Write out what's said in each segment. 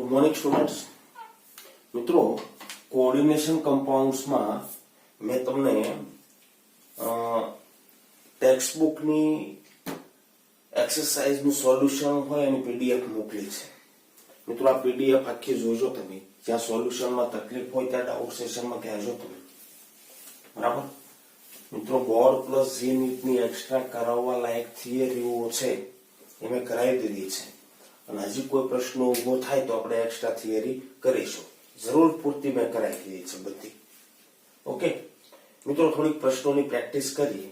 Good morning students. મિત્રો, coordination કમ્પાઉન્ડ્સમાં મેં તમને ટેક્સ્ટ બુકની એક્સરસાઇઝનું સોલ્યુશન હોય એની પીડીએફ મોકલી છે. મિત્રો, આ પીડીએફ આખી જોજો તમે. જ્યાં સોલ્યુશનમાં તકલીફ હોય ત્યાં ડાઉટ સેશનમાં કહેજો તમે. બરાબર મિત્રો, બોર્ડ પ્લસ જી નીટની એક્સ્ટ્રા કરાવવા લાયક થિયરીઓ છે એ મેં કરાવી દીધી છે. અને હજી કોઈ પ્રશ્ન ઉભો થાય તો આપણે એક્સ્ટ્રા થિયરી કરીશું. જરૂર પૂરતી મેં કરાવી દીધી છે બધી. ઓકે મિત્રો, થોડીક પ્રશ્નોની પ્રેક્ટિસ કરીએ.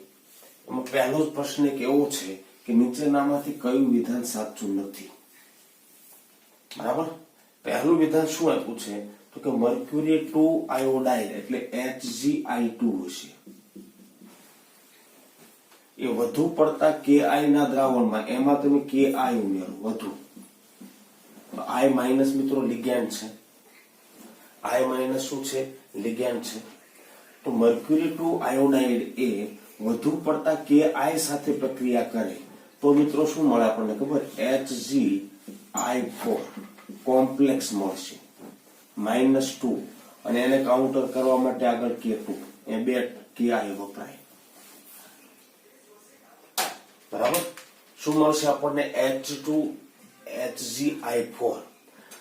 એમાં પહેલો જ પ્રશ્ન એક એવો છે કે નીચેનામાંથી કયું વિધાન સાચું નથી. બરાબર, પહેલું વિધાન શું આપ્યું છે તો કે મર્ક્યુરી 2 આયોડાઇડ એટલે HgI2 હશે. એ વધુ પડતા Ki ના દ્રાવણમાં એમાં તમે Ki ઉમેરો વધુ. I માઇનસ મિત્રો લિગેન્ડ છે. I માઇનસ શું છે? લિગેન્ડ છે. તો મર્ક્યુરી 2 આયોડાઇડ એ વધુ પડતા Ki સાથે પ્રક્રિયા કરે તો મિત્રો શું મળે આપણને ખબર? HgI4 કોમ્પ્લેક્સ મળશે -2 અને એને કાઉન્ટર કરવા માટે આગળ K2 એ બે Ki વપરાય. બરાબર, શું મળશે આપણને? HgI4.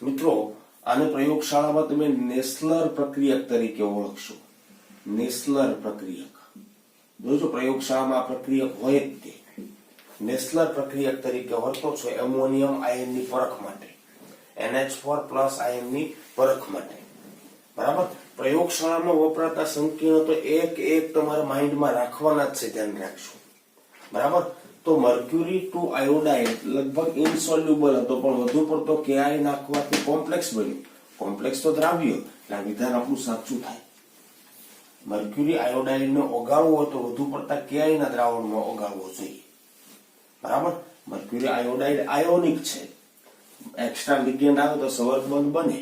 મિત્રો, આને પ્રયોગશાળામાં તમે નેસ્લર પ્રક્રિયક તરીકે ઓળખશો. નેસ્લર પ્રક્રિયક જોજો, પ્રયોગશાળામાં આ પ્રક્રિયક હોય જ તે. નેસ્લર પ્રક્રિયક તરીકે વર્તો છો એમોનિયમ આયનની પરખ માટે, NH4+ આયનની પરખ માટે. બરાબર, પ્રયોગશાળામાં વપરાતા સંકીર્ણ તો એક એક તમારા માઇન્ડમાં રાખવાના જ છે, ધ્યાન રાખજો. બરાબર, તો મર્ક્યુરી 2 આયોડાઇડ લગભગ ઇનસોલ્યુબલ હતો પણ વધુ પડતો Ki નાખવાથી કોમ્પ્લેક્સ બન્યું. કોમ્પ્લેક્સ તો દ્રાવ્ય, એટલે આ વિધાન આપણું સાચું થાય. મર્ક્યુરી આયોડાઇડને ઓગાળવો હોય તો વધુ પડતા Ki ના દ્રાવણમાં ઓગાળવો જોઈએ. બરાબર, મર્ક્યુરી આયોડાઇડ આયોનિક છે. એક્સ્ટ્રા લિગેન્ડ આવે તો સંવર્ગબંધ બને.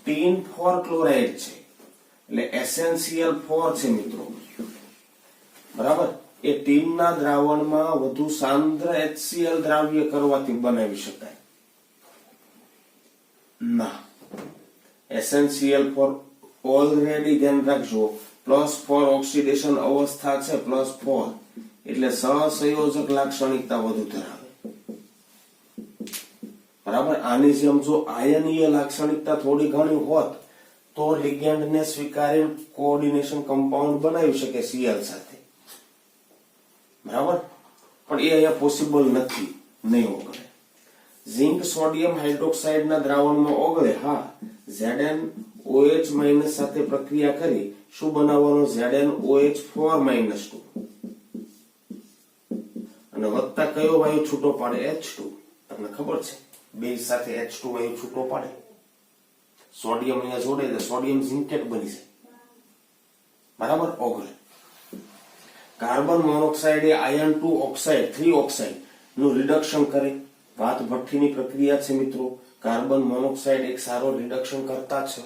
ટીન 4 ક્લોરાઇડ છે એટલે એસેન્શિયલ 4 છે મિત્રો. બરાબર, એ ટીનના દ્રાવણમાં વધુ સાંદ્ર HCl દ્રાવ્ય કરવાથી બનાવી શકાય ના. એસેન્શિયલ 4 ઓલરેડી ધ્યાન રાખજો +4 ઓક્સિડેશન અવસ્થા છે. +4 એટલે સહસંયોજક લાક્ષણિકતા વધુ ધરાવે. બરાબર, આની જેમ જો આયનીય લાક્ષણિકતા થોડી ઘણી હોત તો લિગેન્ડને સ્વીકારી કોઓર્ડિનેશન કમ્પાઉન્ડ બનાવી શકે Cl સાથે. બરાબર, પણ એ અહીંયા પોસિબલ નથી, નહીં ઓગળે. Zinc sodium હાઇડ્રોક્સાઇડના દ્રાવણમાં ઓગળે. હા, ZnOH- સાથે પ્રક્રિયા કરી શું બનાવવાનો? ZnOH4-2 અને વત્તા કયો વાયુ છૂટો પાડે? H2. તમને ખબર છે બે સાથે H2 વાયુ છૂટો પાડે. સોડિયમ અહીંયા જોડે તો સોડિયમ ઝિંકેટ બની જાય. બરાબર, ઓગળે. કાર્બન મોનોક્સાઇડ એ આયર્ન 2 ઓક્સાઇડ 3 ઓક્સાઇડ નું રિડક્શન કરે. વાત ભઠ્ઠીની પ્રક્રિયા છે મિત્રો. કાર્બન મોનોક્સાઇડ એક સારો રિડક્શન કરતા છે.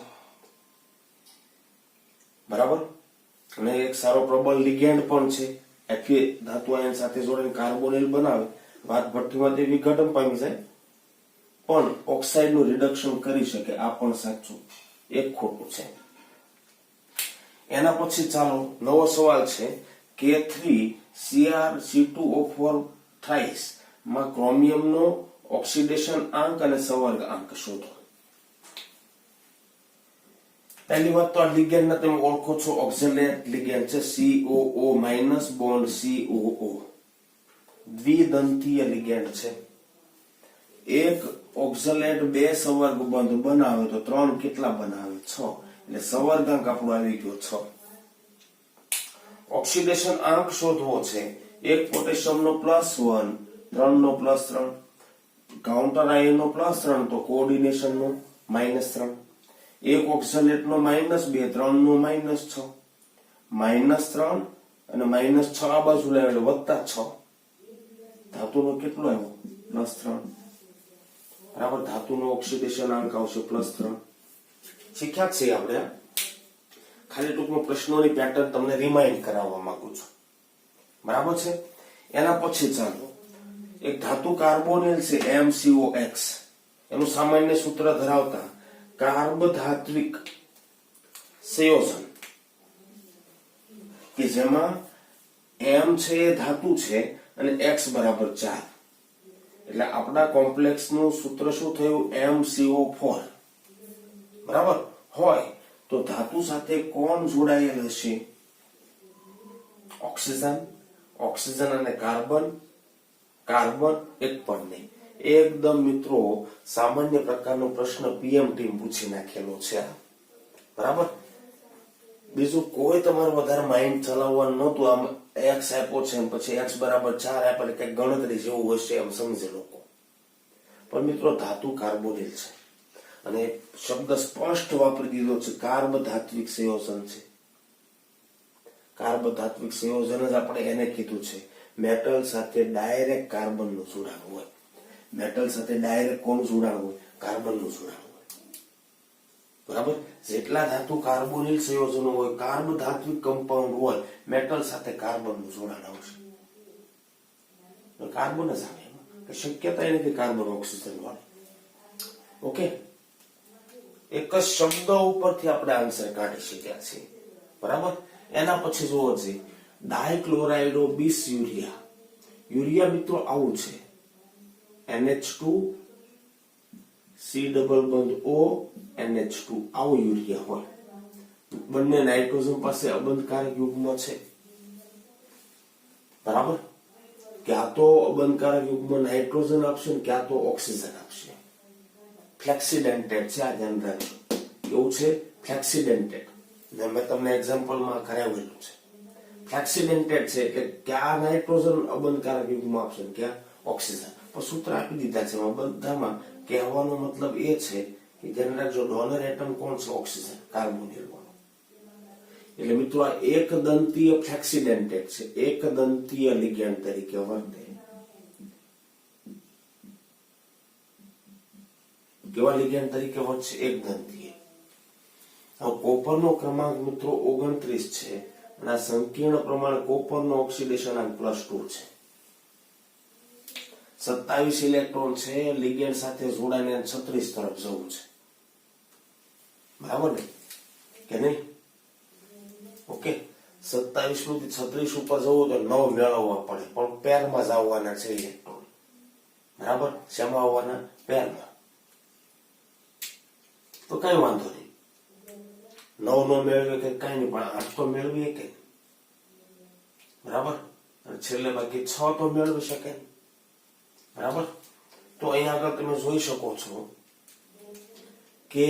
બરાબર, અને એક સારો પ્રબળ લિગેન્ડ પણ છે. Fe ધાતુ આયન સાથે જોડીને કાર્બોનિલ બનાવે. વાત ભઠ્ઠીમાં તે વિઘટન પામી જાય પણ ઓક્સાઇડ નું રિડક્શન કરી શકે. આ પણ સાચું, એક ખોટું છે. એના પછી ચાલો નવો સવાલ છે. K3Cr(C2O4) થ્રાઇસ માં ક્રોમિયમનો ઓક્સિડેશન આંક અને સંવર્ગ આંક શોધો. પહેલી વાત તો આ લિગેન્ડને તમે ઓળખો છો, ઓક્ઝેલેટ લિગેન્ડ છે. COO- બોન્ડ COO દ્વિદંતીય લિગેન્ડ છે. એક ઓક્ઝેલેટ બે સંવર્ગ બંધ બનાવે તો 3 કેટલા બનાવે? 6. એટલે સંવર્ગાંક આપણો આવી ગયો 6. ઓક્સિડેશન આંક શોધવો છે. એક પોટેશિયમનો +1, 3 નો +3, કાઉન્ટર આયનનો +3 તો કોઓર્ડિનેશનનો -3, એક ઓક્ઝેલેટનો -2, 3 નો -6, -3 અને -6 આ બાજુ લાવે એટલે +6. ધાતુનો કેટલો આવ્યો? +3. બરાબર, ધાતુનો ઓક્સિડેશન આંક આવશે +3. શીખ્યા છે આપણે. ખાલી ટૂંકમાં પ્રશ્નોની પેટર્ન તમને રિમાઇન્ડ કરાવવા માંગુ છું. બરાબર છે. એના પછી ચાલો એક ધાતુ કાર્બોનિલ છે MCOX એનું સામાન્ય સૂત્ર ધરાવતા કાર્બધાત્વિક સંયોજન કે જેમાં M છે એ ધાતુ છે અને X બરાબર 4, એટલે આપણા કોમ્પ્લેક્સ નું સૂત્ર શું થયું? MCO4 બરાબર હોય તો ધાતુ સાથે કોણ જોડાયેલ હશે? ઓક્સિજન. ઓક્સિજન અને કાર્બન. કાર્બન એક પણ નહીં. એકદમ મિત્રો સામાન્ય પ્રકારનો પ્રશ્ન પીએમટી પૂછી નાખેલો છે, બરાબર. બીજું કોઈ તમારે વધારે માઇન્ડ ચલાવવાનું નહોતું. આમ x આપ્યો છે પછી x બરાબર 4 આપ્યા એટલે કઈ ગણતરી જેવું હશે એમ સમજે લોકો. પણ મિત્રો ધાતુ કાર્બોનિલ છે અને શબ્દ સ્પષ્ટ વાપરી દીધો છે, કાર્બધાત્વિક સંયોજન છે. કાર્બધાત્વિક સંયોજન જ આપણે એને કીધું છે. મેટલ સાથે ડાયરેક્ટ કાર્બનનું જોડાણ હોય. મેટલ સાથે ડાયરેક્ટ કોનું જોડાણ હોય? કાર્બનનું જોડાણ હોય, બરાબર. જેટલા ધાતુ કાર્બોનિલ સંયોજનો હોય, કાર્બધાત્વિક કમ્પાઉન્ડ હોય, મેટલ સાથે કાર્બનનું જોડાણ આવશે. કાર્બન જ આવે એમાં કે શક્યતા નથી કાર્બન ઓક્સિજન વાળો. ઓકે, એક જ શબ્દ ઉપરથી આપણે આન્સર કાઢી શક્યા છીએ, બરાબર. એના પછી જોવો છે ડાયક્લોરાઇડો બીસ યુરિયા. યુરિયા મિત્રો આવું છે, NH2 C ડબલ બંધ O NH2 આવું યુરિયા હોય. બંને નાઇટ્રોજન પાસે અબંધકારક યુગ્મ છે, બરાબર. ક્યાં તો અબંધકારક યુગ્મ નાઇટ્રોજન આપશે ને ક્યાં તો ઓક્સિજન આપશે. ફ્લેક્સિડેન્ટેડ છે, આ ધ્યાન રાખજો. એવું છે ફ્લેક્સિડેન્ટેડ, મેં તમને એક્ઝામ્પલમાં કરાવેલું છે. ફ્લેક્સિડેન્ટેડ છે એટલે ક્યાં નાઇટ્રોજન અબંધકારક યુગ્મ આપશે ને ક્યાં ઓક્સિજન. પણ સૂત્ર આપી દીધા છે બધામાં. કહેવાનો મતલબ એ છે કે ધ્યાન રાખજો ડોનર એટમ કોણ છે? ઓક્સિજન, કાર્બોનિલ વાળો. એટલે મિત્રો આ એક દંતીય ફ્લેક્સિડેન્ટેડ છે, એક દંતીય લિગેન્ડ તરીકે વર્તે. કેવા લિગેન્ડ તરીકે વર્તશે? એક દંતીય. હવે કોપરનો ક્રમાંક મિત્રો 29 છે અને આ સંકીર્ણ પ્રમાણે કોપરનો ઓક્સિડેશન આંક +2 છે. 27 ઇલેક્ટ્રોન છે, લિગેન્ડ સાથે જોડાઈને 36 તરફ જવું છે, બરાબર ને કે નહીં? ઓકે, 27 માંથી 36 ઉપર જવું તો 9 મેળવવા પડે, પણ પેરમાં જ આવવાના છે ઇલેક્ટ્રોન, બરાબર. શેમાં આવવાના? પેરમાં. તો કઈ વાંધો નહીં, 9 નો મેળવે કે કઈ નહીં, પણ 8 તો મેળવીએ કે, બરાબર. અને છેલ્લે બાકી 6 તો મેળવી શકે, બરાબર. તો અહીંયા આગળ તમે જોઈ શકો છો કે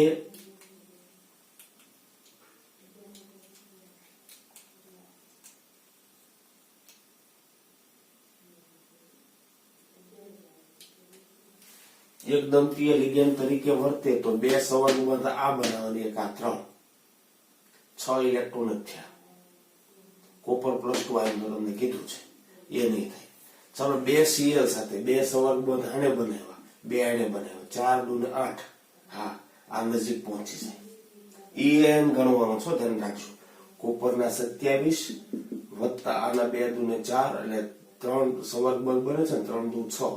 એક દંતીય લિગેન્ડ તરીકે વર્તે તો 2 સંવર્ગ આ બનાવવાની, એક આ 3, 6 ઇલેક્ટ્રોન જ થયા. કોપર +2 આયન તમને કીધું છે, એ નહીં થાય. ચાલો 2 Cl સાથે 2 સંવર્ગ બંધ આને બનાવ્યા, 2 આને બનાવ્યા, 4 દુ 8. હા, આ નજીક પહોંચી જાય. En ગણવાનો છો, ધ્યાન રાખજો. કોપરના 27 વત્તા આના 2 દુ 4 એટલે 3 સંવર્ગ બંધ બને છે ને, 3 દુ 6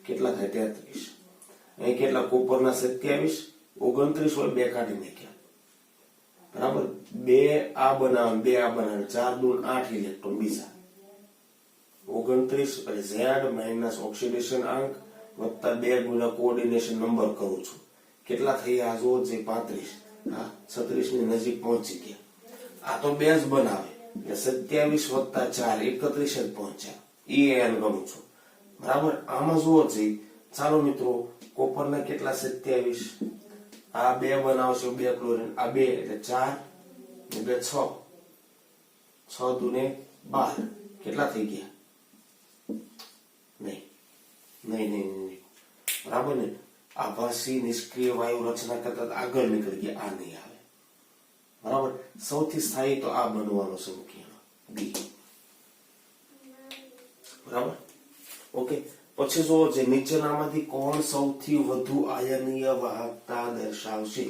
કેટલા થાય? 33. અહીં કેટલા? કોપરના 27, 29 હોય, 2 કાઢી નાખ્યા, બરાબર. 2 આ બનાવે, 2 આ બનાવે, 4 દુ 8 ઇલેક્ટ્રોન બીજા. 29 એટલે Z માઇનસ ઓક્સિડેશન આંક વત્તા 2 ગુણ્યા કોઓર્ડિનેશન નંબર કરું છું. કેટલા થઈ? આ જો છે 35. હા, 36 ની નજીક પહોંચી ગયા. આ તો 2 જ બનાવે એટલે 27 વત્તા 4 31 જ પહોંચ્યા. En ગણું છું, બરાબર. આમાં જુઓ છે, ચાલો મિત્રો કોપરના કેટલા? 27. આ 2 બનાવશે, 2 ક્લોરીન, આ 2 એટલે 4 ને 2 6, 6 દુ 12. કેટલા થઈ ગયા? નહીં, બરાબર ને. આભાસી નિષ્ક્રિય વાયુ રચના કરતા આગળ નીકળી ગયા, આ નહીં આવે, બરાબર. સૌથી સ્થાયી તો આ બનવાનો સંકીર્ણ B, બરાબર. ઓકે, પછી જો જે નીચેનામાંથી કોણ સૌથી વધુ આયનીય વાહકતા દર્શાવશે?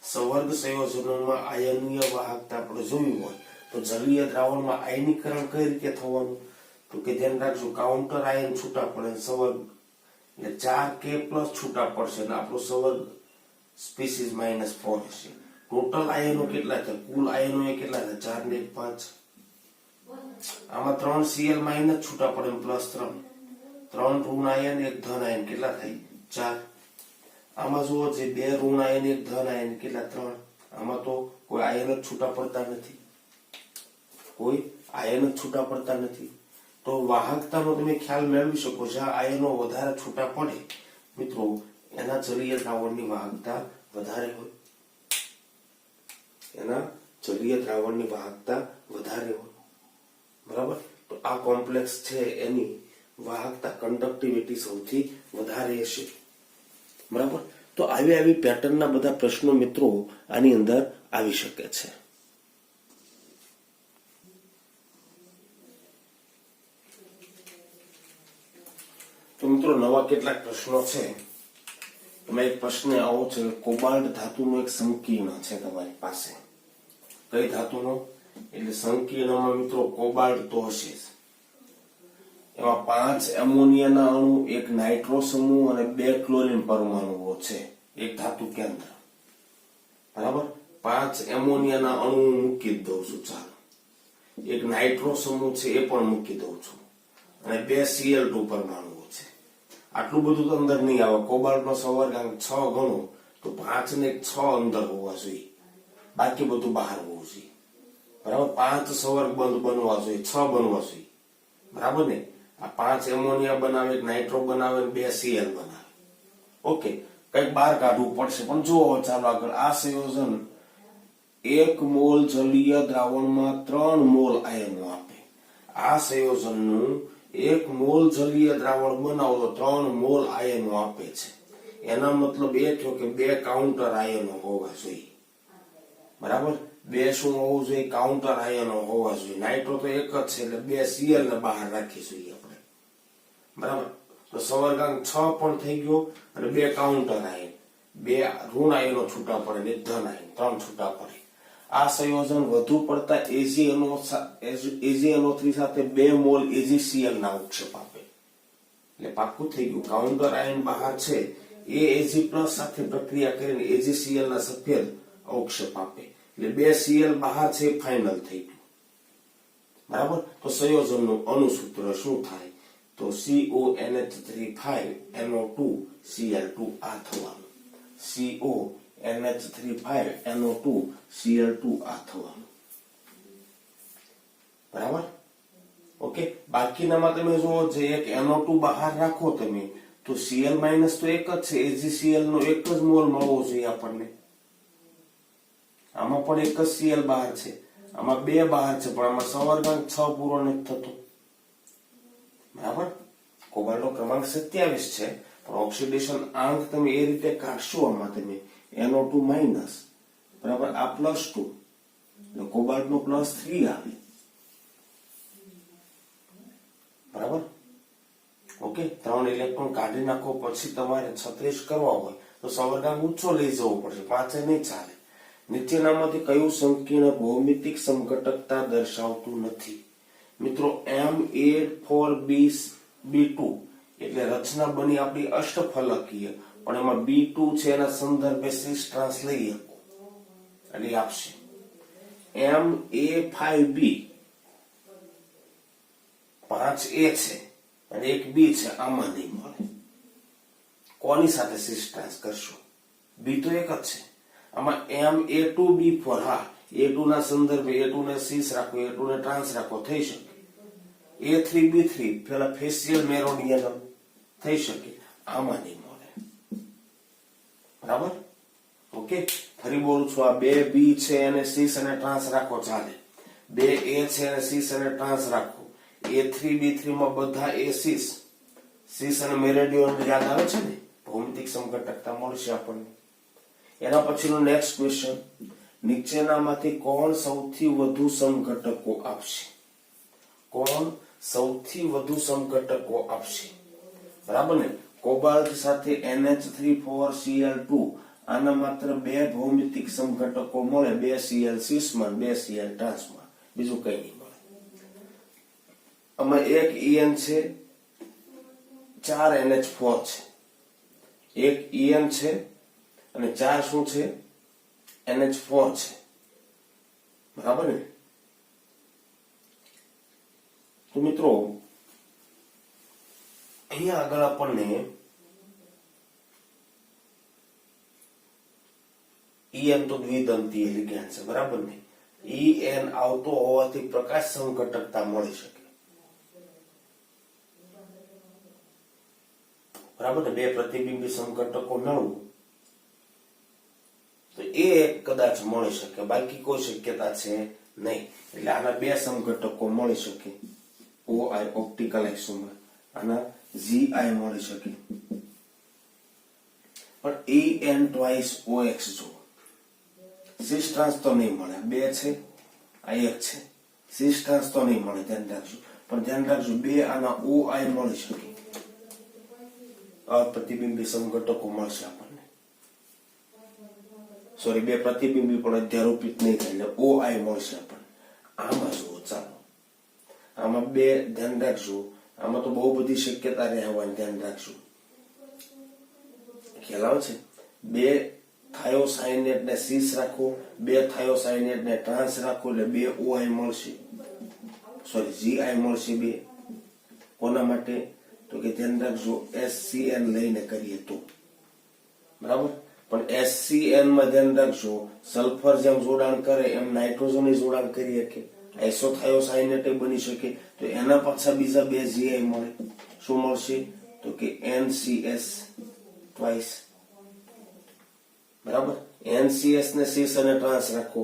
સંવર્ગ સંયોજનોમાં આયનીય વાહકતા આપણે જોયું હોય તો જલીય દ્રાવણમાં આયનીકરણ કઈ રીતે થવાનું? તો કે ધ્યાન રાખજો, કાઉન્ટર આયન છૂટા પડે, સંવર્ગ એટલે 4k+ છૂટા પડશે અને આપણો સંવર્ગ સ્પીસીસ -4 હશે. ટોટલ આયનો કેટલા છે? કુલ આયનો એ કેટલા છે? 4 ને 1 5. આમાં 3 Cl- છૂટા પડે +3. 3 ઋણ આયન 1 ધન આયન કેટલા થાય? 4. આમાં જુઓ છે 2 ઋણ આયન 1 ધન આયન કેટલા? 3. આમાં તો કોઈ આયન જ છૂટા પડતા નથી, કોઈ આયન જ છૂટા પડતા નથી. તો વાહકતાનો તમે ખ્યાલ મેળવી શકો. જ્યાં આયનો વધારે છૂટા પડે મિત્રો એના જલીય દ્રાવણની વાહકતા વધારે હોય, એના જલીય દ્રાવણની વાહકતા વધારે હોય. બરાબર. તો આ કોમ્પ્લેક્સ છે એની વાહકતા કંડક્ટિવિટી સૌથી વધારે હશે. બરાબર. તો આવી પેટર્નના બધા પ્રશ્નો મિત્રો આની અંદર આવી શકે છે. તો મિત્રો નવા કેટલાક પ્રશ્નો છે. તમે એક પ્રશ્ન આવો છે, કોબાલ્ટ ધાતુનો એક સંકીર્ણ છે તમારી પાસે. કઈ ધાતુનો? એટલે સંકીર્ણમાં મિત્રો કોબાલ્ટ તો હશે. એમાં 5 એમોનિયાના અણુ, 1 નાઇટ્રો સમૂહ અને 2 ક્લોરીન પરમાણુઓ છે એક ધાતુ કેન્દ્ર. બરાબર. 5 એમોનિયાના અણુ મૂકી દઉં છું. ચાલો, 1 નાઇટ્રો સમૂહ છે એ પણ મૂકી દઉં છું અને 2 Cl2 પરમાણુઓ છે. આટલું બધું તો અંદર નહીં આવે. કોબાલ્ટનો સંવર્ગાંક 6 ગણો તો 5 ને 6 અંદર હોવા જોઈએ, બાકી બધું બહાર હોવું જોઈએ. બરાબર. 5 સંવર્ગ બનવા જોઈએ, 6 બનવા જોઈએ. બરાબર ને? આ 5 એમોનિયા બનાવે, 1 નાઇટ્રો બનાવે, 2 Cl બનાવે. ઓકે, કઈક બહાર કાઢવું પડશે. પણ જુઓ ચાલો આગળ. આ સંયોજન 1 મોલ જલીય દ્રાવણમાં 3 મોલ આયનો આપે. આ સંયોજનનું 1 મોલ જલીય દ્રાવણ બનાવો તો 3 મોલ આયનો આપે છે. એના મતલબ એ થયો કે 2 કાઉન્ટર આયનો હોવા જોઈએ. બરાબર. 2 શું હોવું જોઈએ? કાઉન્ટર આયનો હોવા જોઈએ. નાઇટ્રો તો એક જ છે એટલે 2 Cl ને બહાર રાખીશું આપણે. બરાબર. તો સંવર્ગાંક 6 પણ થઈ ગયો અને 2 કાઉન્ટર આયન, 2 ઋણ આયનો છૂટા પડે ને ધન આયન 3 છૂટા પડે. આ સંયોજન વધુ પડતા AgNO3 સાથે 2 મોલ AgCl ના અવક્ષેપ આપે. એટલે પાક્કું થઈ ગયું. કાઉન્ટર આયન બહાર છે એ Ag+ સાથે પ્રક્રિયા કરીને AgCl ના સફેદ અવક્ષેપ આપે. એટલે 2 Cl બહાર છે ફાઇનલ થઈ ગયું. બરાબર. તો સંયોજનનું અણુસૂત્ર શું થાય? તો CONH3 5NO2 Cl2 આ થવાનું. CONH3 5NO2 Cl2 આ થવાનું. બરાબર. ઓકે. બાકીનામાં તમે જુઓ જે એક NO2 બહાર રાખો તમે તો Cl- તો એક જ છે. AgCl નો એક જ મોલ મળવો જોઈએ આપણને. આમાં પણ એક જ Cl બહાર છે, આમાં 2 બહાર છે, પણ આમાં સંવર્ગાંક 6 પૂરો નથી થતો. બરાબર. કોબાલ્ટનો ક્રમાંક 27 છે, પણ ઓક્સિડેશન આંક તમે એ રીતે કાઢશો. આમાં તમે NO2- બરાબર, આ +2 એટલે કોબાલ્ટનો +3 આવે. બરાબર. ઓકે. 3 ઇલેક્ટ્રોન કાઢી નાખો પછી તમારે 36 કરવા હોય તો સંવર્ગાંક ઊંચો લઈ જવો પડશે, 5 નહીં ચાલે. નીચેનામાંથી કયું સંકીર્ણ ભૌમિતિક સમઘટકતા દર્શાવતું નથી? મિત્રો M8,4B2 એટલે રચના બની આપણી અષ્ટફલકીય, પણ એમાં B2 છે એના સંદર્ભે સિસ ટ્રાન્સ લઈ શકો એટલે આપશે. MA5B 5A છે અને 1B છે, આમાં નહીં મળે. કોની સાથે સિસ ટ્રાન્સ કરશો? B તો એક જ છે. આમાં MA2B4 હા, A2 ના સંદર્ભે A2 ને સિસ રાખો, A2 ને ટ્રાન્સ રાખો, થઈ શકે. A3B3 પેલા ફેશિયલ મેરોડિયનમ થઈ શકે, આમાં નહીં મળે. બરાબર. ઓકે. ફરી બોલું છું. આ 2B છે અને સિસ અને ટ્રાન્સ રાખો ચાલે. 2A છે અને સિસ અને ટ્રાન્સ રાખો. A3B3 માં બધા A સિસ અને મેરોડિયન યાદ આવે છે ને? ભૌમિતિક સમઘટકતા મળશે આપણને. એના પછીનો નેક્સ્ટ ક્વેશ્ચન, નીચેનામાંથી કોણ સૌથી વધુ સમઘટકો આપશે? કોણ સૌથી વધુ સમઘટકો આપશે? બરાબર ને? કોબાલ્ટ સાથે NH3,4Cl2 આના માત્ર 2 ભૌમિતિક સમઘટકો મળે, 2 Cl સિસમાં, 2 Cl ટ્રાન્સમાં, બીજું કઈ નહીં મળે. આમાં એક EN છે, 4 NH4 છે, એક EN છે અને 4 શું છે? NH4 છે, બરાબર ને? તો મિત્રો અહીંયા આગળ આપણને EN તો દ્વિદંતીય લિગેન્ડ છે, બરાબર ને? EN આવતો હોવાથી પ્રકાશ સમઘટકતા મળી શકે, બરાબર ને? બે પ્રતિબિંબી સમઘટકો મેળવું તો એ કદાચ મળી શકે, બાકી કોઈ શક્યતા છે નહીં. એટલે આના બે સમઘટકો મળી શકે, OI ઓપ્ટિકલ આઇસોમર, આના GI મળી શકે, પણ EN ટ્વાઇસ OX જો સિસ ટ્રાન્સ તો નહીં મળે. બે છે, આ એક છે, સિસ ટ્રાન્સ તો નહીં મળે, ધ્યાન રાખજો. પણ ધ્યાન રાખજો, બે આના OI મળી શકે, અપ્રતિબિંબી સમઘટકો મળશે આપણને. સોરી, બે પ્રતિબિંબી પણ અધ્યારોપિત નહીં થાય, એટલે OI મળશે આપણને. આમાં જુઓ, ચાલો આમાં બે ધ્યાન રાખજો. આમાં તો બહુ બધી શક્યતા રહેવાની, ધ્યાન રાખજો. ખ્યાલ આવે છે? બે થાયોસાયનેટ ને સિસ રાખો, બે થાયોસાયનેટ ને ટ્રાન્સ રાખો, એટલે બે OI મળશે, સોરી GI મળશે. બે કોના માટે? તો કે ધ્યાન રાખજો, SCN લઈને કરીએ તો, બરાબર? પણ SCN માં ધ્યાન રાખજો, સલ્ફર જેમ જોડાણ કરે એમ નાઇટ્રોજન જોડાણ કરી શકે, આઇસોથાયોસાયનેટ બની શકે. તો એના પાછા બીજા બે GI મળે. શું મળશે? તો કે NCS ટ્વાઇસ, બરાબર? NCS ને સિસ અને ટ્રાન્સ રાખો,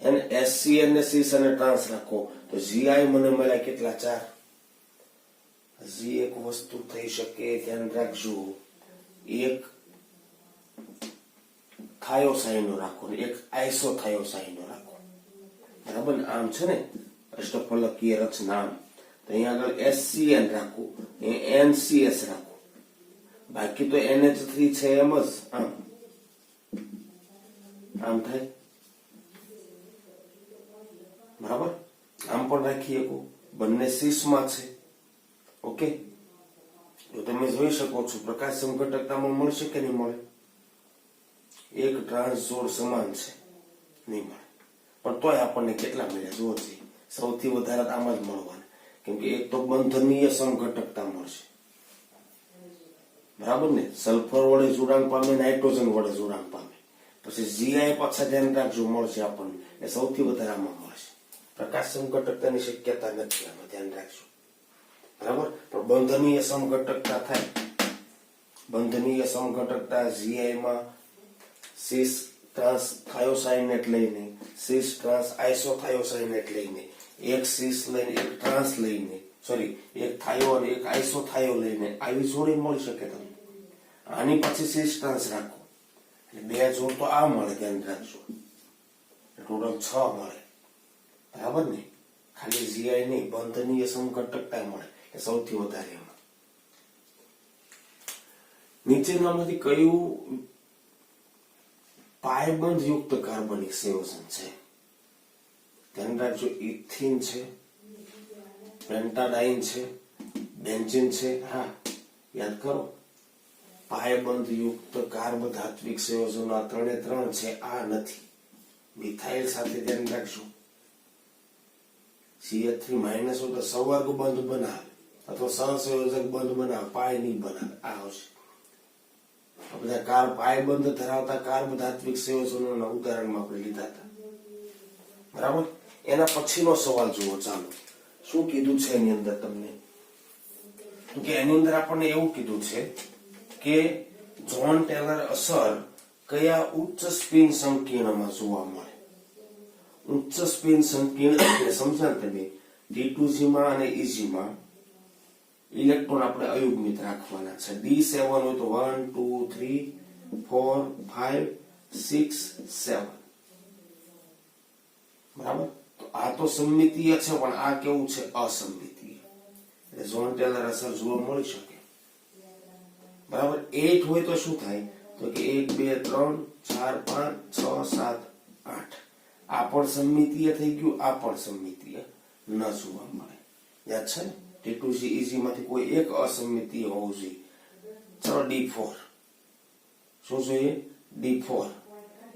અને SCN ને સિસ અને ટ્રાન્સ રાખો, તો GI મને મળ્યા કેટલા? 4. હજી એક વસ્તુ થઈ શકે, ધ્યાન રાખજો, એક થાયોસાઇનો રાખો ને એક આઇસોથાયોસાઇનો રાખો, બરાબર ને? આમ છે ને અષ્ટફલકીય રચના આમ. તો અહીંયા આગળ SCN રાખો, NCS રાખો, બાકી તો NH3 છે એમ જ. આમ થાય, બરાબર? આમ પણ રાખી શકો, બંને સિસમાં છે. ઓકે, તો તમે જોઈ શકો છો પ્રકાશ સમઘટકતામાં મળશે કે નહીં મળે? એક ટ્રાન્સ જોડ સમાન છે, નહીં મળે. પણ તોય આપણને કેટલા મળ્યા જુઓ છે, સૌથી વધારે આમાં જ મળવાના, કેમ કે એક તો બંધનીય સમઘટકતા મળશે, બરાબર ને? સલ્ફર વડે જોડાણ પામે, નાઇટ્રોજન વડે જોડાણ પામે, પછી GI પાછા ધ્યાન રાખજો મળશે આપણને, એ સૌથી વધારે આમાં મળશે. પ્રકાશ સમઘટકતાની શક્યતા નથી આમાં, ધ્યાન રાખજો, બરાબર? પણ બંધનીય સમઘટકતા થાય, બંધનીય સમઘટકતા GI માં સિસ ટ્રાન્સ થાયોસાયનેટ લઈને, સિસ ટ્રાન્સ આઇસોથાયોસાયનેટ લઈને, એક સિસ લઈને એક ટ્રાન્સ લઈને, સોરી એક થાયો અને એક આઇસોથાયો લઈને આવી જોડી મળી શકે તમને. આની પછી સિસ ટ્રાન્સ રાખો, એટલે બે જોડ તો આ મળે, ધ્યાન રાખજો. ટોટલ 6 મળે, બરાબર ને? ખાલી GI નહીં, બંધનીય સમઘટકતા મળે, એ સૌથી વધારે એમાં. નીચેનામાંથી કયું પાયબંધ યુક્ત કાર્બનિક સંયોજન છે? ધ્યાન રાખજો, ઇથિન છે, પેન્ટાડાઇન છે, બેન્ઝીન છે. હા, યાદ કરો, પાયબંધ યુક્ત કાર્બધાત્વિક સંયોજનો આ 3 છે, આ નથી. મિથાઇલ સાથે ધ્યાન રાખજો, CH3 માઇનસ હોય તો સંવર્ગ બંધ બનાવે અથવા સહસંયોજક બંધ બનાવે, પાય નહીં બનાવે, આ આવશે. બધા પાયબંધ ધરાવતા કાર્બધાત્વિક સંયોજનોના ઉદાહરણમાં આપણે લીધા હતા, બરાબર? એના પછીનો સવાલ જુઓ, ચાલો શું કીધું છે એની અંદર તમને? કે એની અંદર આપણને એવું કીધું છે કે જ્હોન ટેલર અસર કયા ઉચ્ચ સ્પિન સંકીર્ણમાં જોવા મળે? ઉચ્ચ સ્પિન સંકીર્ણ એટલે સમજાણ તમે, D2G માં અને EG માં ઇલેક્ટ્રોન આપણે અયુગ્મિત રાખવાના છે. D7 હોય તો 1 2 3 4 5 6 7, બરાબર? તો આ તો સમમિતીય છે, પણ આ કેવું છે? અસમમિતીય. એટલે જ્હોન ટેલર અસર જોવા મળી શકે, બરાબર? 8 હોય તો શું થાય? તો કે 1 2 3 4 5 6 7 8, આ પણ સમમિતીય થઈ ગયું, આ પણ સમમિતીય ન જોવા મળે. યાદ છે ને? T2C EG માંથી કોઈ એક અસમિતીય હોવું જોઈએ. ચલો D4 શું જોઈએ? D4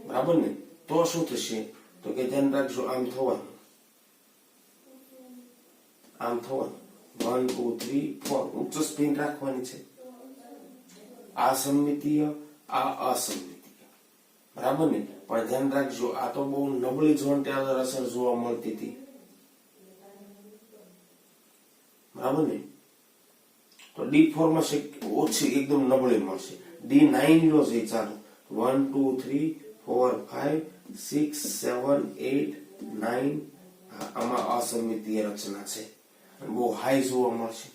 બરાબર ને? તો શું થશે? તો કે ધ્યાન રાખજો, આમ થવાનું, આમ થવાનું 1 2 3 4 ઉચ્ચ સ્પિન રાખવાની છે. આ સમમિતીય, આ અસમિતીય, બરાબર ને? પણ ધ્યાન રાખજો, આ તો બહુ નબળી ઝોન ટેલર અસર જોવા મળતી હતી, બરાબર ને? તો D4 માં ઓછી એકદમ નબળી મળશે. D9 લો છે. ચાલો 1 2 3 4 5 6 7 8 9 આમાં અસમિતીય રચના છે, બહુ હાઈ જોવા મળશે,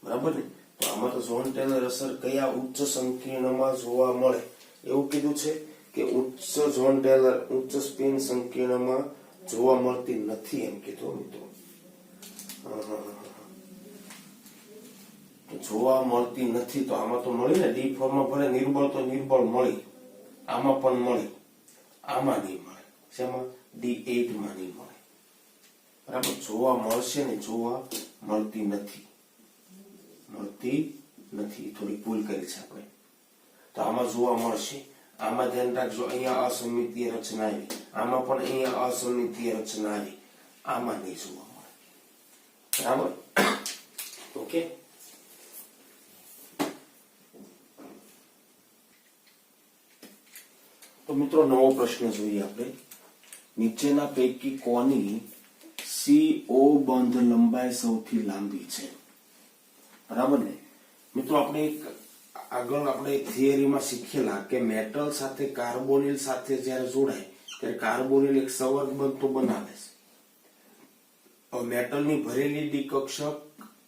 બરાબર ને? તો આમાં તો ઝોન ટેલર અસર કયા ઉચ્ચ સંકીર્ણમાં જોવા મળે એવું કીધું છે કે ઉચ્ચ ઝોન ટેલર ઉચ્ચ સ્પિન સંકીર્ણમાં જોવા મળતી નથી એમ કીધું મિત્રો. જોવા મળતી નથી તો આમાં તો મળી ને. D4 માં ભલે નિર્બળ તો નિર્બળ મળી, આમાં પણ મળી, આમાં નહીં મળે. શેમાં? D8 માં નહીં મળે, બરાબર? જોવા મળશે ને, જોવા મળતી નથી, મળતી નથી. થોડી ભૂલ કરી છે આપણે. તો આમાં જોવા મળશે. આમાં ધ્યાન રાખજો, અહીંયા અસમિતીય રચના આવી, આમાં પણ અહીંયા અસમિતીય રચના આવી, આમાં નહીં જોવા મળે, બરાબર? ઓકે. તો મિત્રો નવો પ્રશ્ન જોઈએ આપણે. નીચેના પૈકી કોની CO બંધ લંબાઈ સૌથી લાંબી છે? બરાબર ને મિત્રો? આગળ આપણે થિયરીમાં શીખેલા કે મેટલ સાથે કાર્બોનિલ સાથે જ્યારે જોડાય ત્યારે કાર્બોનિલ એક સંવર્ગ બંધ તો બનાવે છે. મેટલની ભરેલી ડી કક્ષક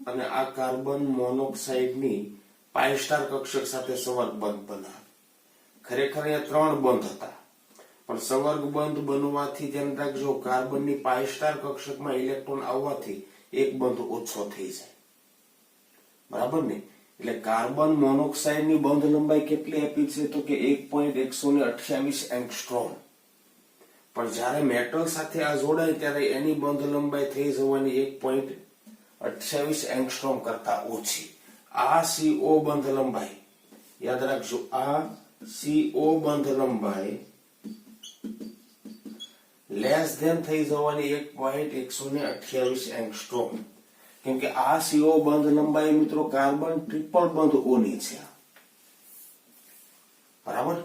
અને આ કાર્બન મોનોક્સાઇડની પાઇ સ્ટાર કક્ષક સાથે સંવર્ગ બંધ બનાવે. ખરેખર અહીંયા 3 બંધ હતા, પણ સંવર્ગ બંધ બનવાથી ધ્યાન રાખજો, કાર્બનની પાઇ સ્ટાર કક્ષકમાં ઇલેક્ટ્રોન આવવાથી એક બંધ ઓછો થઈ જાય, બરાબર ને? એટલે કાર્બન મોનોક્સાઇડની બંધ લંબાઈ કેટલી આપી છે? તો કે 1.128 એંગસ્ટ્રોમ. પણ જ્યારે મેટલ સાથે આ જોડાય ત્યારે એની બંધ લંબાઈ થઈ જવાની 1.28 એંગસ્ટ્રોમ કરતા ઓછી. આ CO બંધ લંબાઈ યાદ રાખજો, આ CO બંધ લંબાઈ લેસ ધેન થઈ જવાની 1.128 એંગસ્ટ્રોમ. કેમ કે આ CO બંધ લંબાઈ મિત્રો કાર્બન ટ્રિપલ બંધ ઓની છે, બરાબર?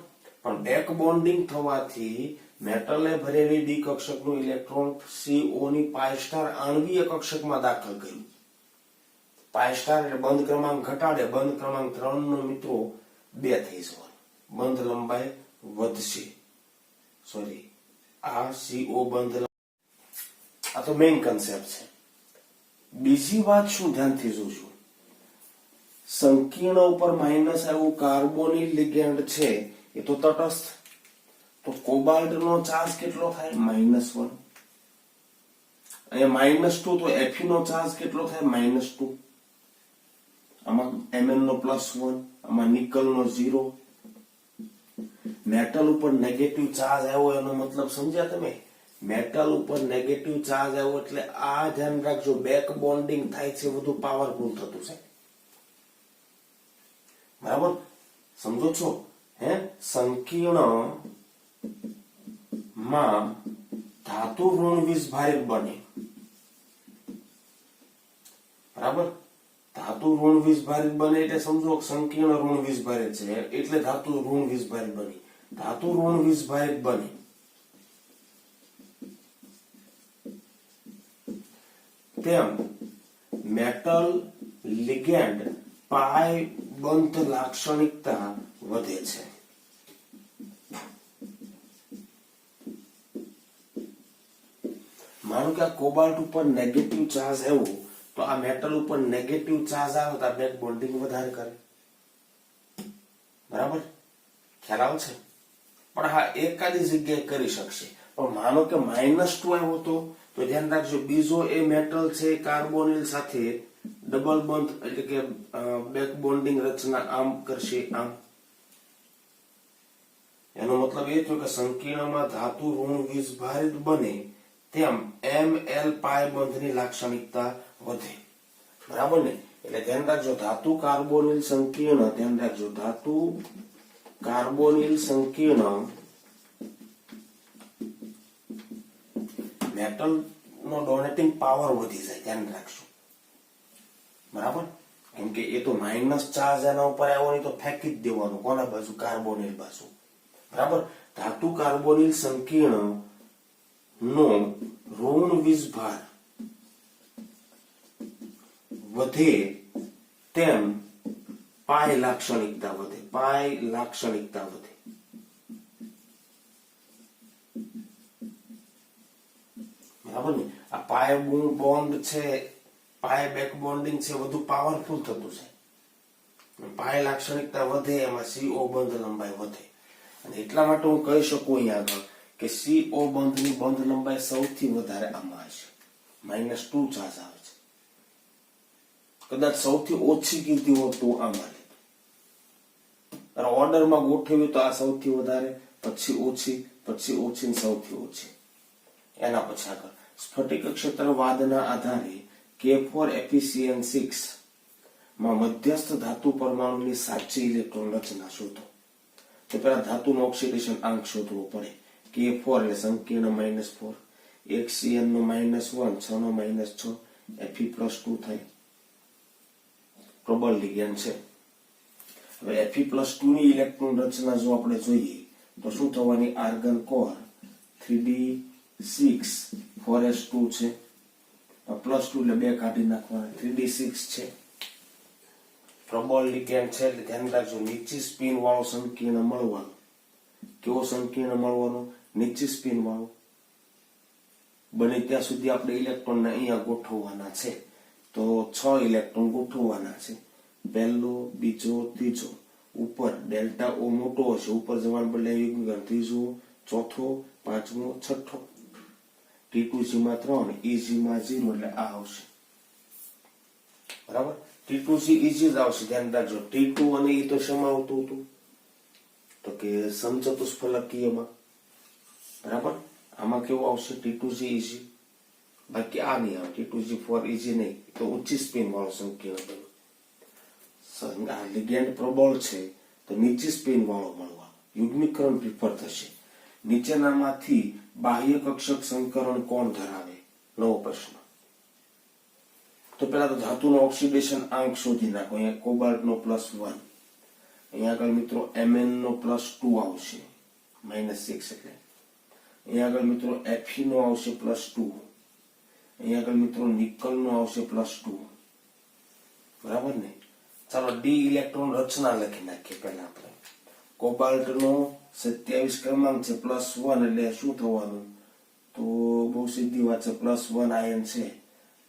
પણ બેક બોન્ડિંગ થવાથી મેટલે ભરેલી ડી કક્ષકનું ઇલેક્ટ્રોન CO ની પાઇ સ્ટાર આણ્વીય કક્ષકમાં દાખલ કર્યું. પાઇ સ્ટાર એટલે બંધ ક્રમાંક ઘટાડે, બંધ ક્રમાંક 3 નો મિત્રો 2 થઈ જવાનો, બંધ લંબાઈ વધશે. સોરી, આ CO બંધ, આ તો મેઇન કન્સેપ્ટ છે. બીજી વાત શું ધ્યાનથી જોજો, સંકીર્ણ ઉપર માઇનસ આવ્યું કાર્બોનિલ લિગેન્ડ છે એ તો તટસ્થ, તો કોબાલ્ટ નો ચાર્જ કેટલો થાય? -1. અહીંયા -2 તો Fe નો ચાર્જ કેટલો થાય? -2. આમાં Mn નો +1, આમાં નિકલ નો 0. મેટલ ઉપર નેગેટિવ ચાર્જ આવ્યો એનો મતલબ સમજ્યા તમે? મેટલ ઉપર નેગેટિવ ચાર્જ આવ્યો એટલે આ ધ્યાન રાખજો, બેક બોન્ડિંગ થાય છે, વધુ પાવરફુલ થતું છે, બરાબર? સમજો છો? સંકીર્ણ માં ધાતુ ઋણ વિષભારિત બને, બરાબર? ધાતુ ઋણ વિષભારિત બને એટલે સમજો સંકીર્ણ ઋણ વિષભારિત છે એટલે ધાતુ ઋણ વિષભારિત બની. ધાતુ ઋણ વિષભારિત બને તેમ મેટલ લિગેન્ડ પાઈ બંધ લાક્ષણિકતા વધે છે. માનો કે આ કોબાલ્ટ ઉપર નેગેટિવ ચાર્જ આવ્યો તો આ મેટલ ઉપર નેગેટિવ ચાર્જ આવે તો આ બેક બોન્ડિંગ વધારે કરે, બરાબર? ખ્યાલ આવે છે? પણ હા, એકાદી જગ્યાએ કરી શકશે. પણ માનો કે -2 આવ્યો તો ધ્યાન રાખજો, બીજો એ મેટલ છે કાર્બોનિલ સાથે ડબલ બંધ એટલે કે બેક બોન્ડિંગ રચના આમ કરશે, આમ. એનો મતલબ એ થયો કે સંકીર્ણમાં ધાતુ ઋણ વિષભારિત બને તેમ Ml પાઈ બંધની લાક્ષણિકતા વધે, બરાબર ને? એટલે ધ્યાન રાખજો, ધાતુ કાર્બોનિલ સંકીર્ણ, ધ્યાન રાખજો, ધાતુ કાર્બોનિલ સંકીર્ણ મેટલ નો ડોનેટિંગ પાવર વધી જાય, ધ્યાન રાખજો, બરાબર? કેમ કે એ તો માઇનસ ચાર્જ એના ઉપર આવ્યો નહીં તો ફેંકી જ દેવાનું, કોના બાજુ? કાર્બોનિલ બાજુ, બરાબર? ધાતુ કાર્બોનિલ સંકીર્ણ નો ઋણ વીજભાર વધે તેમ પાય લાક્ષણિકતા વધે, પાય લાક્ષણિકતા વધે, બરાબર ને? આ પાય બોન્ડ છે, પાય બેક બોન્ડિંગ છે, બધું પાવરફુલ થતું છે. પાય લાક્ષણિકતા વધે એમાં CO બંધ લંબાઈ વધે, અને એટલા માટે હું કહી શકું અહીંયા આગળ કે CO બંધની બંધ લંબાઈ સૌથી વધારે આમાં હશે, -2 ચાર્જ આવે છે. કદાચ સૌથી ઓછી કીધી હોત તો આમાં ઓર્ડરમાં ગોઠવ્યું તો આ સૌથી વધારે, પછી ઓછી, પછી ઓછી ને સૌથી ઓછી, એના પછી આગળ. સ્ફટિક ક્ષેત્રવાદના આધારે K4Fe6 માં મધ્યસ્થ ધાતુ પરમાણુની સાચી ઇલેક્ટ્રોન રચના શોધો. તો પેલા ધાતુનો ઓક્સિડેશન આંક શોધવો પડે. K4 એટલે સંકીર્ણ -4, એક Cn નો -1, 6 નો -6, Fe+2 થાય, પ્રબળ લિગેન્ડ છે. હવે Fe+2 ની ઇલેક્ટ્રોન રચના જો આપણે જોઈએ તો શું થવાની? આર્ગન કોર 3d6 4s2 છે, +2 એટલે 2 કાઢી નાખવાના, 3d6 છે, પ્રબળ લિગેન્ડ છે. એટલે ધ્યાન રાખજો, નીચી સ્પિન વાળો સંકીર્ણ મળવાનો. કેવો સંકીર્ણ મળવાનો? નીચી સ્પિન વાળો. બને ત્યાં સુધી આપણે ઇલેક્ટ્રોનને અહીંયા ગોઠવવાના છે, તો 6 ઇલેક્ટ્રોન ગોઠવવાના છે, પહેલો, બીજો, ત્રીજો. ઉપર ડેલ્ટા O મોટો હશે, ઉપર જવાનું બદલે યુગ્મીકરણ, ત્રીજો, ચોથો, પાંચમો, છઠ્ઠો. T2G માં 3, EG માં 0, એટલે આ આવશે, બરાબર? T2G EG જ આવશે, ધ્યાન રાખજો. T2 અને E તો શેમાં આવતું હતું? તો કે સમચતુષ્ફલકીયમાં, બરાબર? આમાં કેવું આવશે? T2G EG. બાકી આ નહીં આવે, T2G4 EG નહીં, તો ઊંચી સ્પિન વાળો સંકીર્ણ બન્યો. આ લિગેન્ડ પ્રબળ છે તો નીચી સ્પિન વાળો મળવા, યુગ્મીકરણ પ્રિફર થશે. નીચેનામાંથી બાહ્ય કક્ષક સંકરણ કોણ ધરાવે? નવો પ્રશ્ન. તો પેલા તો ધાતુનો ઓક્સિડેશન આંક શોધી નાખો. અહીંયા કોબાલ્ટ નો +1, અહીંયા આગળ મિત્રો Mn નો +2 આવશે, -6 એટલે. અહીંયા આગળ મિત્રો Fe નો આવશે +2, અહીંયા આગળ મિત્રો નિકલ નો આવશે +2, બરાબર ને? ચાલો D ઇલેક્ટ્રોન રચના લખી નાખીએ પહેલા આપણે. કોબાલ્ટ નો 27 ક્રમાંક છે, +1 એટલે શું થવાનું? તો બહુ સીધી વાત છે, +1 આયન છે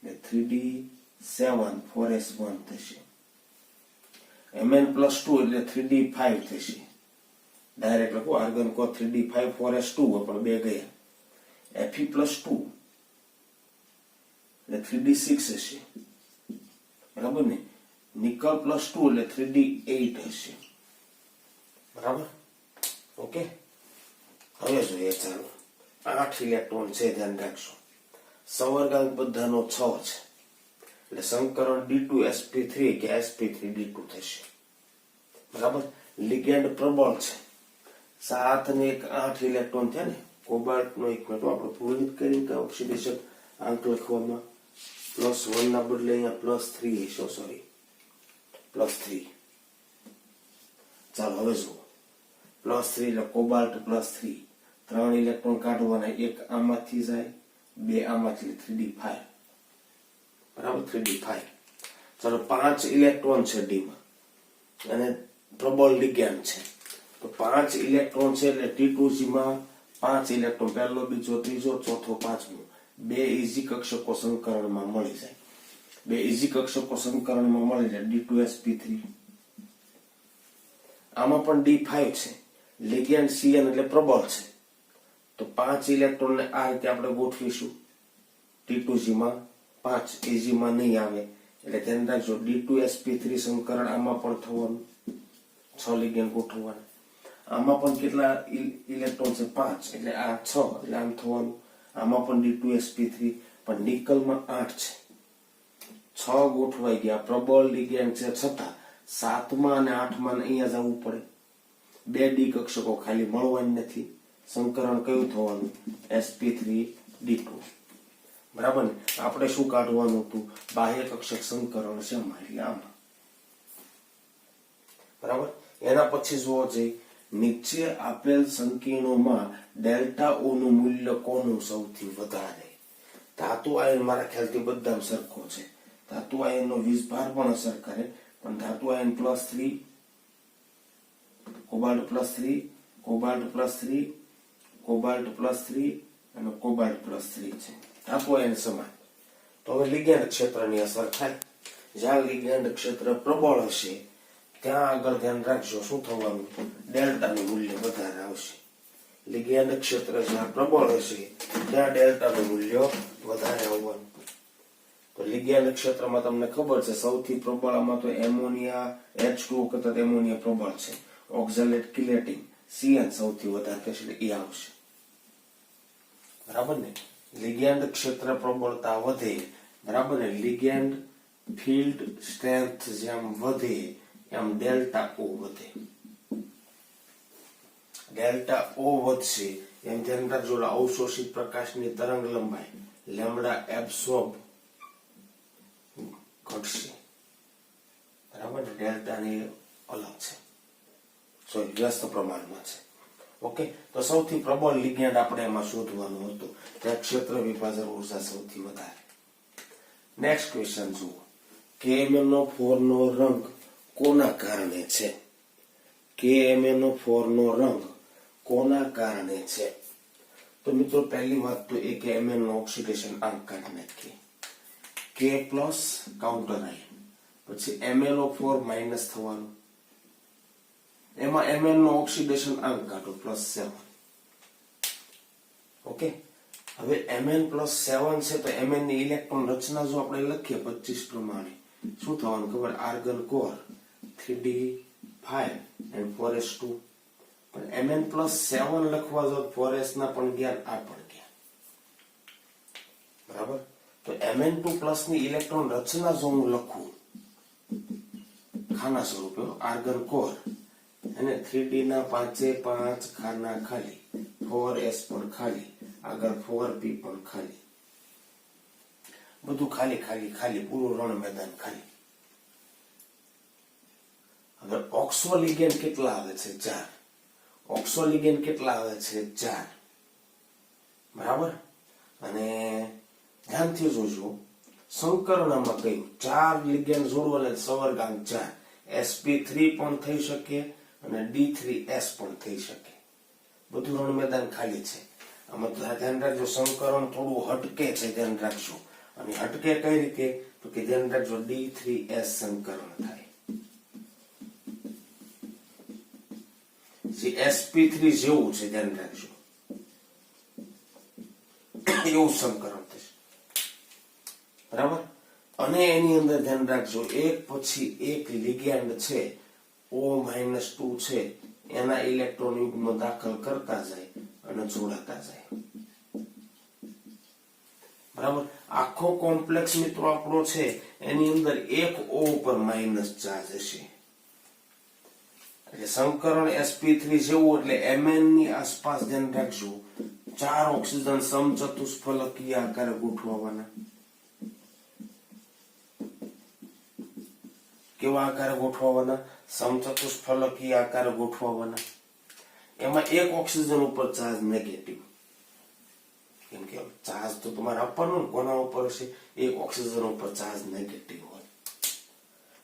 એટલે 3d7 4s1 થશે. Mn +2 એટલે 3d5 થશે. ડાયરેક્ટ લખો, આર્ગન કો 3d5 4s2, પણ બે ગયા. Fe+2 એટલે 3d6 હશે, બરાબર ને? નિકલ +2 એટલે 3d8 હશે, બરાબર? ઓકે, હવે જોઈએ, ચાલો. 8 ઇલેક્ટ્રોન છે, ધ્યાન રાખજો. સંવર્ગાંક બધાનો 6 છે, એટલે સંકરણ D2sp3 કે sp3d2 થશે, બરાબર? લિગેન્ડ પ્રબળ છે, 7 ને 1 8 ઇલેક્ટ્રોન થયા ને. કોબાલ્ટ નો 1 મિનિટ આપણે પૂરી કરી કે ઓક્સિડેશન આંક લખવામાં +1 ના બદલે અહીંયા +3 હશે, સોરી +3. ચાલો હવે જુઓ, +3 એટલે કોબાલ્ટ +3, 3 ઇલેક્ટ્રોન કાઢવાના, 1 આમાંથી જાય, 2 આમાંથી, 3d5, બરાબર? 3d5. ચાલો 5 ઇલેક્ટ્રોન છે D માં અને પ્રબળ લિગેન્ડ છે, તો 5 ઇલેક્ટ્રોન છે એટલે T2G માં 5 ઇલેક્ટ્રોન, પહેલો, બીજો, ત્રીજો, ચોથો, પાંચમો. 2 ઇઝી કક્ષકો સંકરણમાં મળી જાય, 2 ઇઝી કક્ષકો સંકરણમાં મળી જાય. D2sp3, આમાં પણ D5 છે, લિગેન્ડ Cn એટલે પ્રબળ છે, તો 5 ઇલેક્ટ્રોન ને આ રીતે આપણે ગોઠવીશું. T2G માં 5, EG માં નહીં આવે, એટલે ધ્યાન રાખજો. D2sp3 સંકરણ આમાં પણ થવાનું, 6 લિગેન્ડ ગોઠવવાના. આમાં પણ કેટલા ઇલેક્ટ્રોન છે? 5, એટલે આ 6, એટલે આમ થવાનું. આમાં પણ D2sp3, પણ નિકલમાં 8 છે, 6 ગોઠવાઈ ગયા, પ્રબળ લિગેન્ડ છે છતાં 7મા અને 8મા ને અહીંયા જવું પડે. 2 ડી કક્ષકો ખાલી મળવાની નથી. સંકરણ કયું થવાનું? sp3d2. બરાબર ને? આપણે શું કાઢવાનું હતું? બાહ્ય કક્ષક સંકરણ છે એટલે આમાં. બરાબર. એના પછી જોવો જોઈએ, નીચે આપેલ સંકીર્ણોમાં ડેલ્ટા ઓ નું મૂલ્ય કોનું સૌથી વધારે? ધાતુ આયન મારા ખ્યાલથી બધા સરખો છે. ધાતુ આયન નો વીજભાર પણ અસર કરે, પણ ધાતુ આયન +3, કોબાલ્ટ +3, કોબાલ્ટ +3, કોબાલ્ટ +3 અને કોબાલ્ટ +3 છે. ધાતુ આયન સમાન. તો હવે લિગેન્ડ ક્ષેત્રની અસર થાય. જ્યાં લિગેન્ડ ક્ષેત્ર પ્રબળ હશે ત્યાં આગળ ધ્યાન રાખજો શું થવાનું? ડેલ્ટાનું મૂલ્ય વધારે આવશે. લિગેન્ડ ક્ષેત્ર જ્યાં પ્રબળ હશે ત્યાં ડેલ્ટાનું મૂલ્ય વધારે આવવાનું. તો લિગેન્ડ ક્ષેત્રમાં તમને ખબર છે સૌથી પ્રબળ આમાં તો એમોનિયા H2O કરતા એમોનિયા પ્રબળ છે. ઓક્ઝાલેટ કિલેટિંગ CN સૌથી વધારે છે એટલે એ આવશે. બરાબર ને? લિગેન્ડ ક્ષેત્ર પ્રબળતા વધે, બરાબર ને? લિગેન્ડ ફિલ્ડ સ્ટ્રેન્થ જેમ વધે એમ ડેલ્ટા ઓ વધે. ડેલ્ટા ઓ વધશે એમ ધ્યાન રાખજો. અવશોષિત પ્રકાશની તરંગ લંબાઈ લેમ્બડા એબ્સોર્બ ઘટશે. બરાબર. ડેલ્ટા ની અલગ છે, સોરી વ્યસ્ત પ્રમાણમાં છે. ઓકે. તો સૌથી પ્રબળ લિગેન્ડ આપણે એમાં શોધવાનું હતું. ત્યાં ક્ષેત્ર વિભાજન ઉર્જા સૌથી વધારે. નેક્સ્ટ ક્વેશ્ચન જુઓ. KMnO4 નો રંગ કોના કારણે છે? KMnO4 નો રંગ કોના કારણે છે? તો મિત્રો પહેલી વાત તો એ કે Mn નો ઓક્સિડેશન આંક કાઢી નાખીએ. K+ કાઉન્ટર આયન, પછી MnO4 માઇનસ થવાનું. એમાં Mn નો ઓક્સિડેશન આંક કાઢો +7. ઓકે. હવે Mn+7 છે તો Mn ની ઇલેક્ટ્રોન રચના જો આપણે લખીએ 25 પ્રમાણે શું થવાનું ખબર? Argon core 3d5 and 4s2. પણ Mn+7 લખવા જો 4s ના પણ ગયા, આ પણ ગયા. બરાબર. તો Mn2+ ની ઇલેક્ટ્રોન રચના જો હું લખું ખાના સ્વરૂપે, આર્ગન કોર અને 3d ના 5 ખાના ખાલી, 4s પણ ખાલી, આગળ 4p પણ ખાલી, બધું ખાલી ખાલી ખાલી, પૂરું રણ મેદાન ખાલી. હવે ઓક્સો લિગેન્ડ કેટલા આવે છે? 4. ઓક્સો લિગેન્ડ કેટલા આવે છે? 4. બરાબર. અને ધ્યાનથી જોજો, સંકરણમાં કયું 4 લિગેન્ડ જોડો એટલે સવર્ગાંક 4. sp3 પણ થઈ શકે અને d3s પણ થઈ શકે. બધું રણ મેદાન ખાલી છે. આમાં ધ્યાન રાખજો, સંકરણ થોડું હટકે છે, ધ્યાન રાખજો. અને હટકે કઈ રીતે? તો કે ધ્યાન રાખજો d3s સંકરણ થાય. જે sp3 જેવું છે ધ્યાન રાખજો, એવું સંકરણ થશે. બરાબર. અને એની અંદર ધ્યાન રાખજો એક પછી એક લિગેન્ડ છે O-2 છે એના ઇલેક્ટ્રોન યુગ્મ દાખલ કરતા જાય અને જોડાતા જાય. બરાબર. આખો કોમ્પ્લેક્સ મિત્રો આપણો છે એની અંદર એક O ઉપર માઇનસ ચાર્જ હશે. એટલે સંકરણ sp3 જેવું એટલે Mn ની આસપાસ ધ્યાન રાખજો 4 ઓક્સિજન સમચતુષ્ફલકીય આકારે ગોઠવવાના. કેવા આકારે ગોઠવવાના? સમચતુષ્ફલકીય આકારે ગોઠવવાના. એમાં એક ઓક્સિજન ઉપર ચાર્જ નેગેટિવ, કેમ કે ચાર્જ તો તમારે આપવાનો ને, કોના ઉપર હશે? એક ઓક્સિજન ઉપર ચાર્જ નેગેટિવ હોય.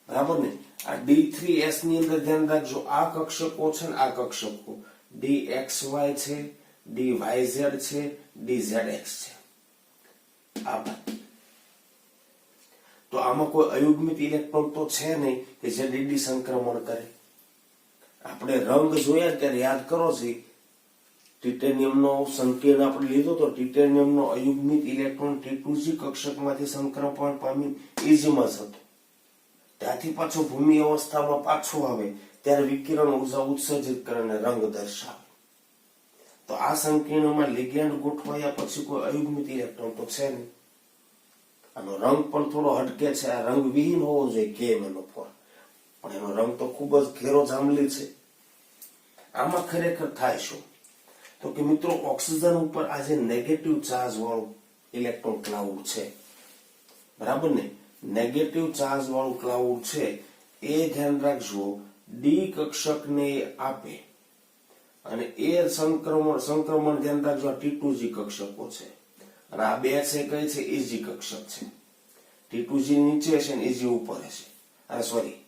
બરાબર ને? આ d3s ની અંદર ધ્યાન રાખજો આ કક્ષકો છે ને આ કક્ષકો dxy છે, dyz છે, dzx છે. આ બાદ તો આમાં કોઈ અયુગ્મિત ઇલેક્ટ્રોન તો છે નહીં કે જે dd સંક્રમણ કરે. આપણે રંગ જોયા ત્યારે યાદ કરો છો, ટિટેનિયમનો સંકીર્ણ આપણે લીધો તો ટિટેનિયમનો અયુગ્મિત ઇલેક્ટ્રોન T2g કક્ષકમાંથી સંક્રમણ પામી ઇઝીમાં હતો. ત્યાંથી પાછો ભૂમિ અવસ્થામાં પાછો આવે ત્યારે વિકિરણ ઉર્જા ઉત્સર્જિત કરીને રંગ દર્શાવે. તો આ સંકીર્ણમાં લિગેન્ડ ગોઠવાયા પછી કોઈ અયુગ્મિત ઇલેક્ટ્રોન તો છે નહીં. આનો રંગ પણ થોડો હટકે છે, આ રંગ વિહીન હોવો જોઈએ KMnO4, પણ એનો રંગ તો ખૂબ જ ઘેરો જાંબલી છે. આમાં ખરેખર થાય શું તો કે મિત્રો ઓક્સિજન ઉપર આ જે નેગેટિવ ચાર્જ વાળું ઇલેક્ટ્રોન ક્લાઉડ છે, બરાબર ને, નેગેટિવ ચાર્જ વાળું ક્લાઉડ છે એ ધ્યાન રાખજો ડી કક્ષકને આપે અને એ સંક્રમણ ધ્યાન રાખજો T2G કક્ષકો છે અને આ બે છે કઈ છે EG કક્ષક છે. T2G નીચે છે ને EG ઉપર છે. સોરી,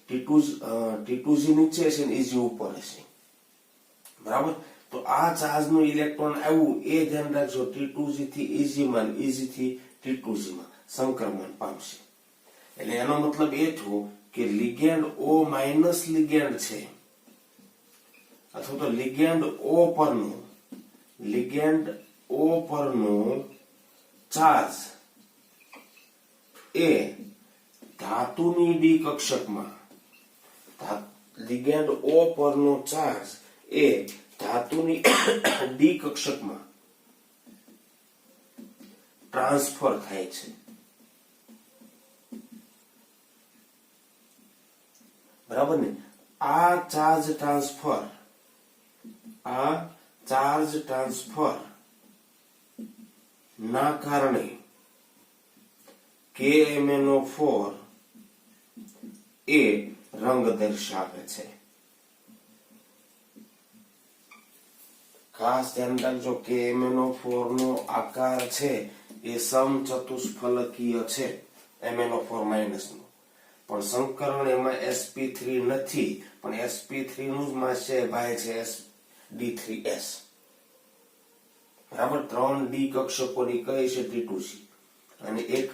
T2G નીચે છે ને EG ઉપર છે, બરાબર. તો આ ચાર્જ નું ઇલેક્ટ્રોન આવ્યું એ ધ્યાન રાખજો T2G થી EG માં, EG થી T2G માં સંક્રમણ પામશે. એટલે એનો મતલબ એ થયો કે લિગેન્ડ O માઇનસ લિગેન્ડ છે અથવા તો લિગેન્ડ O પરનો ચાર્જ એ ધાતુની ડી કક્ષકમાં, લિગેન્ડ O પરનો ચાર્જ એ ધાતુની ડી કક્ષકમાં ટ્રાન્સફર થાય છે, બરાબર ને. આ ચાર્જ ટ્રાન્સફર ના કારણે KMnO4 એ રંગ દર્શાવે છે. ખાસ ધ્યાન રાખજો KMnO4 નો આકાર છે એ સમચતુષ્ફલકીય છે MnO4 માઇનસ નો, પણ સંકરણ એમાં sp3 નથી, પણ sp3 નું જ માસ છે ભાઈ છે D3s, બરાબર. 3 ડી કક્ષકોની કઈ છે T2C અને એક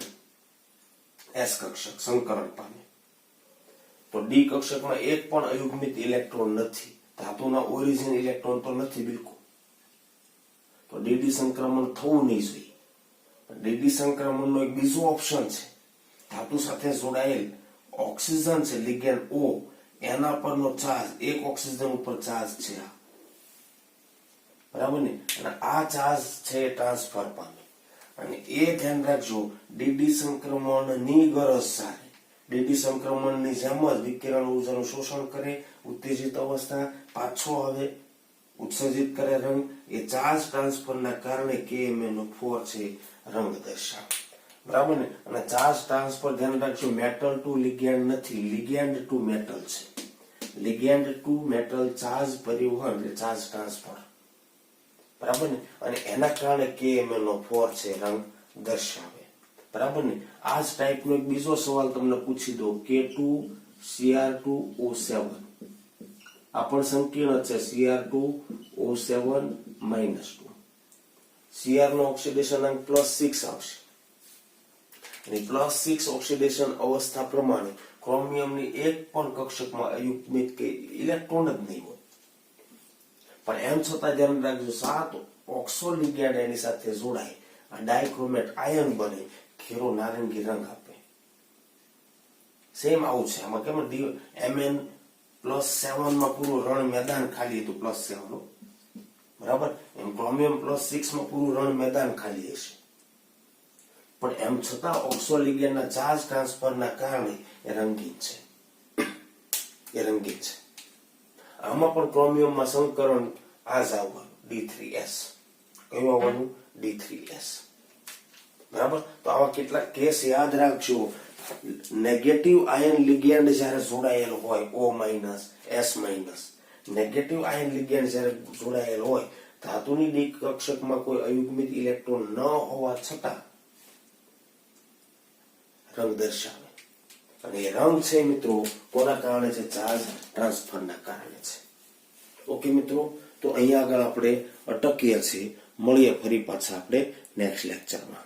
S કક્ષક સંકરણ પામે. તો ડી કક્ષકમાં એક પણ અયુગ્મિત ઇલેક્ટ્રોન નથી, ધાતુના ઓરિજિન ઇલેક્ટ્રોન તો નથી બિલકુલ. તો ડીડી સંક્રમણ થવું નહીં જોઈએ. ડીડી સંક્રમણનો એક બીજો ઓપ્શન છે, ધાતુ સાથે જોડાયેલ ઓક્સિજન છે લિગેન્ડ O, એના પરનો ચાર્જ, એક ઓક્સિજન ઉપર ચાર્જ છે, બરાબર ને, અને આ ચાર્જ છે ટ્રાન્સફર પામે. અને એ ધ્યાન રાખજો ડીડી સંક્રમણની ગરજ સારે, ડીડી સંક્રમણની જેમ જ વિકિરણ ઉર્જાનું શોષણ કરે, ઉત્તેજિત અવસ્થા પાછો આવે, ઉત્સર્જિત કરે રંગ. એ ચાર્જ ટ્રાન્સફરના કારણે KMnO4 છે રંગ દર્શાવે, બરાબર ને. અને ચાર્જ ટ્રાન્સફર ધ્યાન રાખજો મેટલ ટુ લિગેન્ડ નથી, લિગેન્ડ ટુ મેટલ છે. લિગેન્ડ ટુ મેટલ ચાર્જ પરિવહન એટલે ચાર્જ ટ્રાન્સફર, બરાબર ને. અને એના કારણે KMnO4 છે રંગ દર્શાવે, બરાબર ને. આ જ ટાઈપનો એક બીજો સવાલ તમને પૂછી દો, K2Cr2O7 આ પણ સંકીર્ણ છે, Cr2O7 -2, Cr નો ઓક્સિડેશન અંક +6 આવશે અને +6 ઓક્સિડેશન અવસ્થા પ્રમાણે ક્રોમિયમની એક પણ કક્ષકમાં અયુગ્મિત કે ઇલેક્ટ્રોન જ નહીં હોય, પણ એમ છતાં ધ્યાન રાખજો 7 ઓક્સો લિગેન્ડ એની સાથે જોડાય, આ ડાયક્રોમેટ આયન બને, ઘેરો નારંગી રંગ આપે. સેમ આવું છે આમાં, કેમ Mn+7 માં પૂરું રણ મેદાન ખાલી હતું, +7, બરાબર. એમ ક્રોમિયમ +6 માં પૂરું રણ મેદાન ખાલી હશે, પણ એમ છતાં ઓક્સો લિગેન્ડના ચાર્જ ટ્રાન્સફરના કારણે એ રંગીન છે. આમાં પણ ક્રોમિયમમાં સંકરણ આ જ આવવાનું D3s, કયું આવવાનું D3s, બરાબર. તો આવા કેટલાક કેસ યાદ રાખજો. નેગેટિવ આયન લિગેન્ડ જ્યારે જોડાયેલ હોય O-, S-, negative ion ligand જ્યારે જોડાયેલ હોય, ધાતુની ડી કક્ષકમાં કોઈ અયુગ્મિત ઇલેક્ટ્રોન ન હોવા છતાં રંગ દર્શાવે. અને એ રંગ છે મિત્રો કોના કારણે છે? ચાર્જ ટ્રાન્સફરના કારણે છે. ઓકે મિત્રો, તો અહીંયા આગળ આપણે અટકીએ છીએ. મળીએ ફરી પાછા આપણે નેક્સ્ટ લેક્ચરમાં.